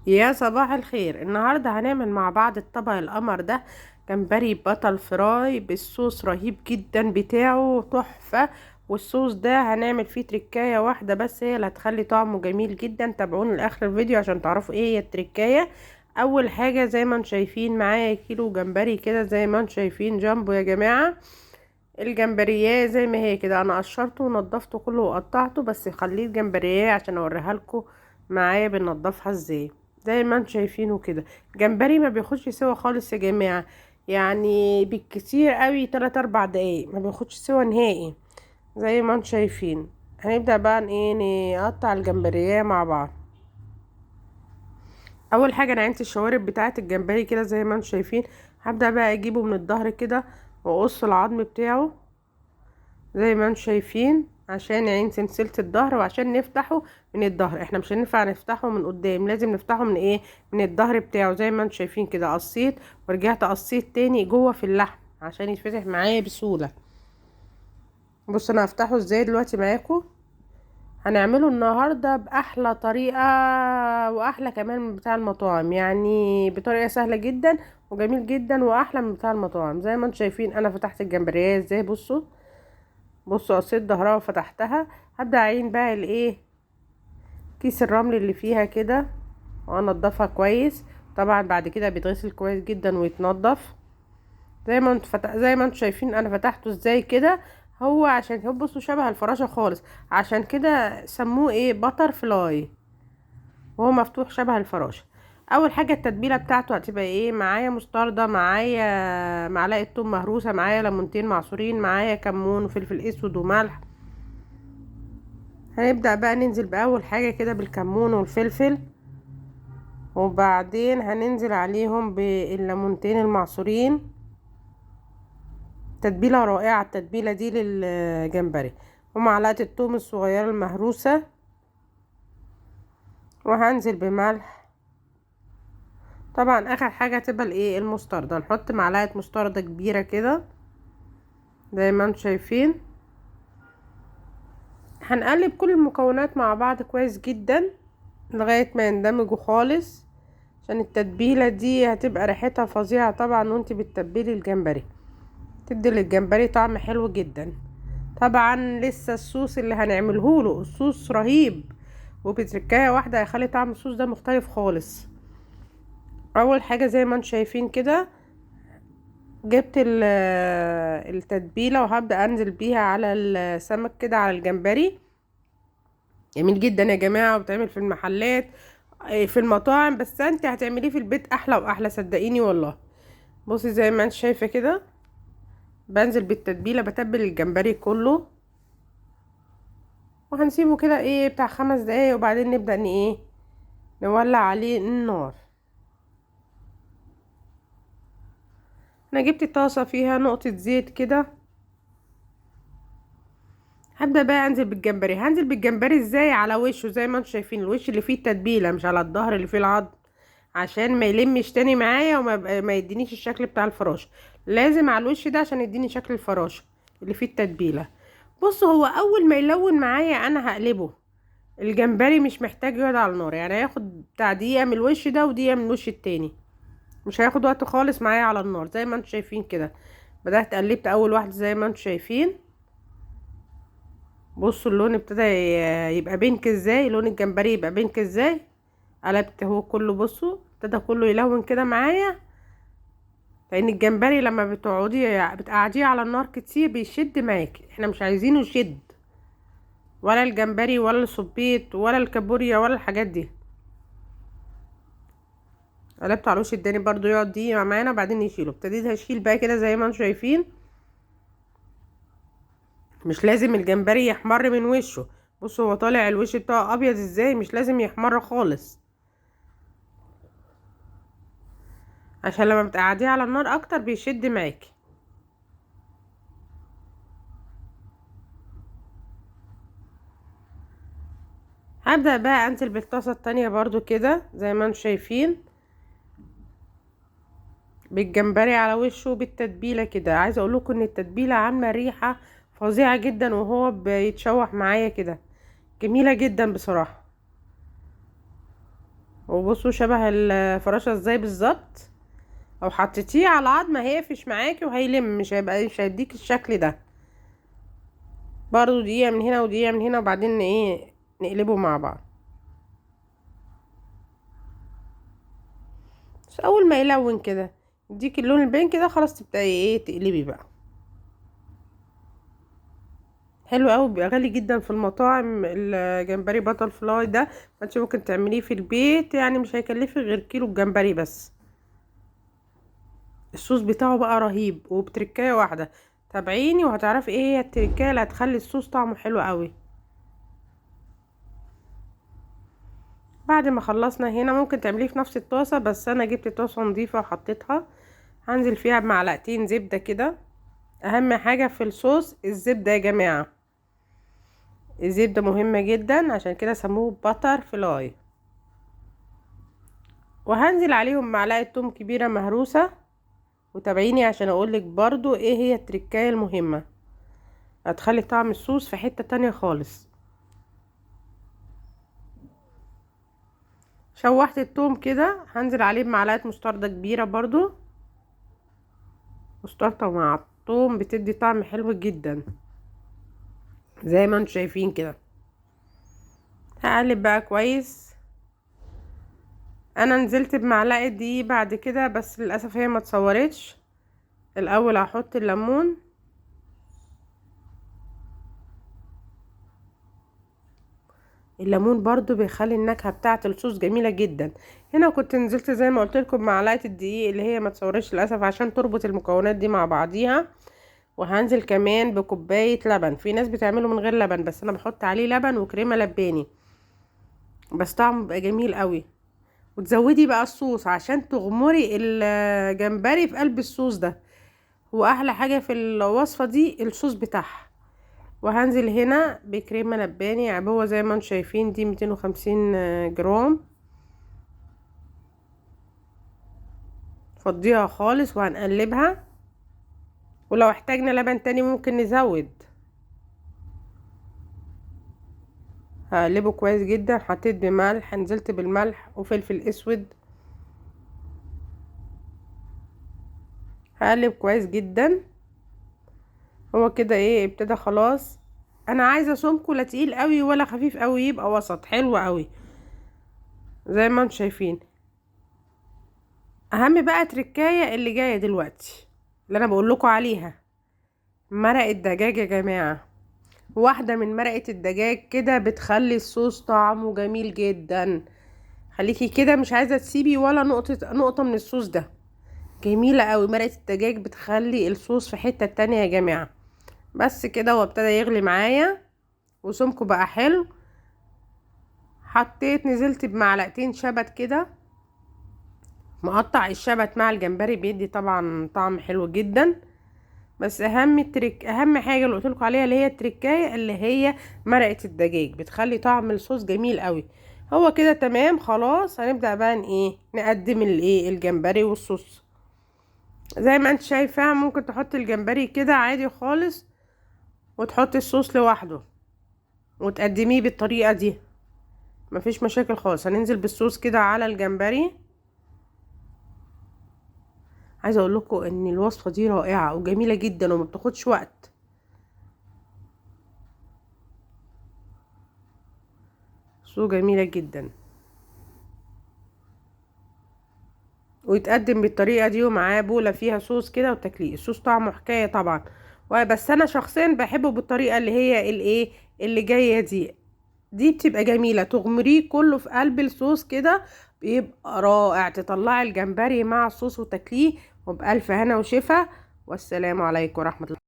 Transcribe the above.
يا صباح الخير. النهاردة هنعمل مع بعض الطبق القمر ده. جمبري بطل فراي بالصوص رهيب جدا بتاعه تحفة. والصوص ده هنعمل فيه تركاية واحدة بس هي اللي هتخلي طعمه جميل جدا. تابعوني لاخر الفيديو عشان تعرفوا ايه هي التركاية. اول حاجة زي ما انتم شايفين معايا كيلو جمبري كده زي ما انتم شايفين جنبه يا جماعة. الجمبريه زي ما هي كده انا قشرته ونضفته كله وقطعته، بس خليت جمبريه عشان اوريها لكم معايا بنضفها ازاي. زي ما انتم شايفينه كده. جمبري ما بياخدش سوا خالص يا جماعه، يعني بالكتير قوي 3 4 دقايق ما بياخدش سوا نهائي. زي ما انتم شايفين. هنبدا بقى نقطع الجمبريه مع بعض. اول حاجه انا عندي الشوارب بتاعه الجمبري كده زي ما انتم شايفين. هبدا بقى اجيبه من الظهر كده واقص العظم بتاعه زي ما انتم شايفين عشان عين سلسلة الظهر، وعشان نفتحه من الظهر. احنا مش هينفع نفتحه من قدام، لازم نفتحه من ايه، من الظهر بتاعه. زي ما انتم شايفين كده قصيت ورجعت قصيت تاني جوه في اللحم عشان يتفتح معايا بسهولة. بص انا هفتحه ازاي دلوقتي معاكم. هنعمله النهاردة بأحلى طريقة، وأحلى كمان من بتاع المطاعم، يعني بطريقة سهلة جدا وجميل جدا وأحلى من بتاع المطاعم. زي ما انتم شايفين أنا فتحت الجمبريه ازاي. بصوا بصوا قصيت ظهرها وفتحتها. هبدأ اعين بقى الايه، كيس الرمل اللي فيها كده وانضفها كويس. طبعا بعد كده بيتغسل كويس جدا ويتنضف. زي ما انتوا شايفين انا فتحته ازاي كده. هو عشان هو بصوا شبه الفراشة خالص، عشان كده سموه ايه، باتر فلاي. وهو مفتوح شبه الفراشة. اول حاجة التتبيلة بتاعته هتبقى ايه، معايا مستردة، معايا معلقة توم مهروسة، معايا ليمونتين معصورين، معايا كمون وفلفل اسود وملح. هنبدأ بقى ننزل بأول حاجة كده بالكمون والفلفل، وبعدين هننزل عليهم بالليمونتين المعصورين. تتبيلة رائعة التتبيلة دي للجمبري. ومعلقة الثوم الصغيرة المهروسة. وهنزل بملح. طبعا اخر حاجة تبقى الايه، المستردة. نحط معلقة مستردة كبيرة كده زي ما انتم شايفين. هنقلب كل المكونات مع بعض كويس جدا لغاية ما يندمجوا خالص، عشان التتبيلة دي هتبقى ريحتها فظيعة طبعا وانت بتتبلي الجمبري. تدي للجمبري طعم حلو جدا. طبعا لسه الصوص اللي هنعمله له الصوص رهيب، وبتركاية واحدة هيخلي طعم الصوص ده مختلف خالص. اول حاجة زي ما انتم شايفين كده جبت التتبيلة وهبدأ انزل بيها على السمك كده على الجمبري. جميل جدا يا جماعة، وبتعمل في المحلات في المطاعم، بس انت هتعمليه في البيت احلى واحلى صدقيني والله. بصي زي ما انت شايفة كده بنزل بالتتبيلة، بتبل الجمبري كله. وهنسيبه كده ايه بتاع 5 دقايق، وبعدين نبدأ ايه، نولع عليه النار. انا جبت طاسة فيها نقطة زيت كده. هبدأ بقى انزل بالجمبري. هنزل بالجمبري ازاي، على وشه زي ما انتم شايفين، الوش اللي فيه التتبيلة مش على الظهر اللي فيه العظم، عشان ما يلمش تاني معايا ما يدينيش الشكل بتاع الفراشه. لازم على الوش ده عشان يديني شكل الفراشه اللي فيه التتبيله. بص هو اول ما يلون معايا انا هقلبه. الجمبري مش محتاج يقعد على النار، يعني هياخد بتاع دقيقه من الوش ده ودقيقه من الوش التاني. مش هياخد وقت خالص معايا على النار زي ما انتم شايفين كده. بدأت قلبت اول واحده زي ما انتم شايفين. بصوا اللون ابتدى يبقى بينك ازاي، لون الجمبري يبقى بينك ازاي. قلبت هو كله، بصوا ابتدى كله يلون كده معايا. لان الجمبري لما بتقعديه على النار كتير بيشد معاكي، احنا مش عايزينه يشد، ولا الجمبري ولا الصبيط ولا الكابوريا ولا الحاجات دي. قلبت على الوش التاني برضو يقعد دقيقة معانا وبعدين نشيله. ابتديت هشيل بقى كده زي ما انتم شايفين. مش لازم الجمبري يحمر من وشه. بصوا هو طالع الوش بتاعه ابيض ازاي، مش لازم يحمر خالص، عشان لما بتقعديه على النار اكتر بيشد معاكي. هبدأ بقى انزل بالطاسة التانية برضو كده زي ما انتم شايفين، بالجمبري على وشه بالتتبيله كده. عايزه اقول لكم ان التتبيله عامله ريحه فظيعه جدا وهو بيتشوح معايا كده، جميله جدا بصراحه. وبصوا شبه الفراشة ازاي بالظبط. او حطيتيه على العظم هيقفش معاكي وهيلم، مش هيديك الشكل ده. برضو دقيقة من هنا ودقيقة من هنا، وبعدين ايه نقلبه مع بعض. بس اول ما يلون كده يديك اللون البينك كده، خلاص تبدأي ايه تقلبي بقى. حلو قوي، بيبقى غالي جدا في المطاعم الجمبري باتر فلاي ده. فانت ممكن تعمليه في البيت، يعني مش هيكلفك غير كيلو الجمبري بس. الصوص بتاعه بقى رهيب، وبتركايه واحده تابعيني وهتعرفي ايه هي التركايه اللي هتخلي الصوص طعمه حلو قوي. بعد ما خلصنا هنا ممكن تعمليه في نفس الطاسه، بس انا جبت طاسه نظيفه وحطيتها. هنزل فيها بمعلقتين زبده كده. اهم حاجه في الصوص الزبده يا جماعه، الزبده مهمه جدا، عشان كده سموه باتر فلاي. وهنزل عليهم معلقه توم كبيره مهروسه، وتابعيني عشان اقولك برضو ايه هي التركايه المهمه هتخلي طعم الصوص في حته تانية خالص. شوحت التوم كده، هنزل عليه بمعلقه مستردة كبيره برضو. مستردة مع التوم بتدي طعم حلو جدا زي ما انتم شايفين كده. هقلب بقى كويس. انا نزلت بمعلقه دي بعد كده، بس للاسف هي ما اتصورتش. الاول هحط الليمون. الليمون برضو بيخلي النكهه بتاعه الصوص جميله جدا. هنا كنت نزلت زي ما قلت لكم بمعلقه الدقيق اللي هي ما تصورتش للاسف، عشان تربط المكونات دي مع بعضيها. وهنزل كمان بكوبايه لبن. في ناس بتعمله من غير لبن، بس انا بحط عليه لبن وكريمه لباني، بس طعمه بيبقى جميل قوي. وتزودي بقى الصوص عشان تغمري الجمبري في قلب الصوص ده. هو احلى حاجه في الوصفه دي الصوص بتاعها. وهنزل هنا بكريمه لباني عبوه زي ما انتم شايفين، دي 250 جرام. فضيها خالص وهنقلبها، ولو احتاجنا لبن تاني ممكن نزود. هقلبه كويس جدا. حطيت بملح، نزلت بالملح وفلفل اسود. هقلب كويس جدا. هو كده ايه ابتدى خلاص. انا عايزه سمكه لا تقيل قوي ولا خفيف قوي، يبقى وسط حلو قوي زي ما انتم شايفين. اهم بقى تركايه اللي جايه دلوقتي اللي انا بقول لكم عليها، مرق الدجاج يا جماعه. واحده من مرقه الدجاج كده بتخلي الصوص طعمه جميل جدا. خليكي كده مش عايزه تسيبي ولا نقطه من الصوص ده. جميله قوي مرقه الدجاج، بتخلي الصوص في حته تانية يا جماعه. بس كده هو ابتدى يغلي معايا وسمكه بقى حلو. نزلت بمعلقتين شبت كده. مقطع الشبت مع الجمبري بيدي طبعا طعم حلو جدا. بس اهم حاجه اللي قلت لكم عليها اللي هي التركايه، اللي هي مرقه الدجاج بتخلي طعم الصوص جميل قوي. هو كده تمام خلاص. هنبدا بقى نقدم الجمبري والصوص. زي ما انت شايفه ممكن تحط الجمبري كده عادي خالص، وتحط الصوص لوحده وتقدميه بالطريقه دي، مفيش مشاكل خالص. هننزل بالصوص كده على الجمبري. عايزه اقول لكم ان الوصفه دي رائعه وجميله جدا وما بتاخدش وقت. صوص جميله جدا، ويتقدم بالطريقه دي ومعاه بوله فيها صوص كده وتاكليه. الصوص طعمه حكايه طبعا. بس انا شخصيا بحبه بالطريقه اللي هي اللي جايه دي بتبقى جميله. تغمريه كله في قلب الصوص كده بيبقى رائع. تطلعي الجمبري مع الصوص وتاكليه، وبألف هنا وشفا. والسلام عليكم ورحمه الله.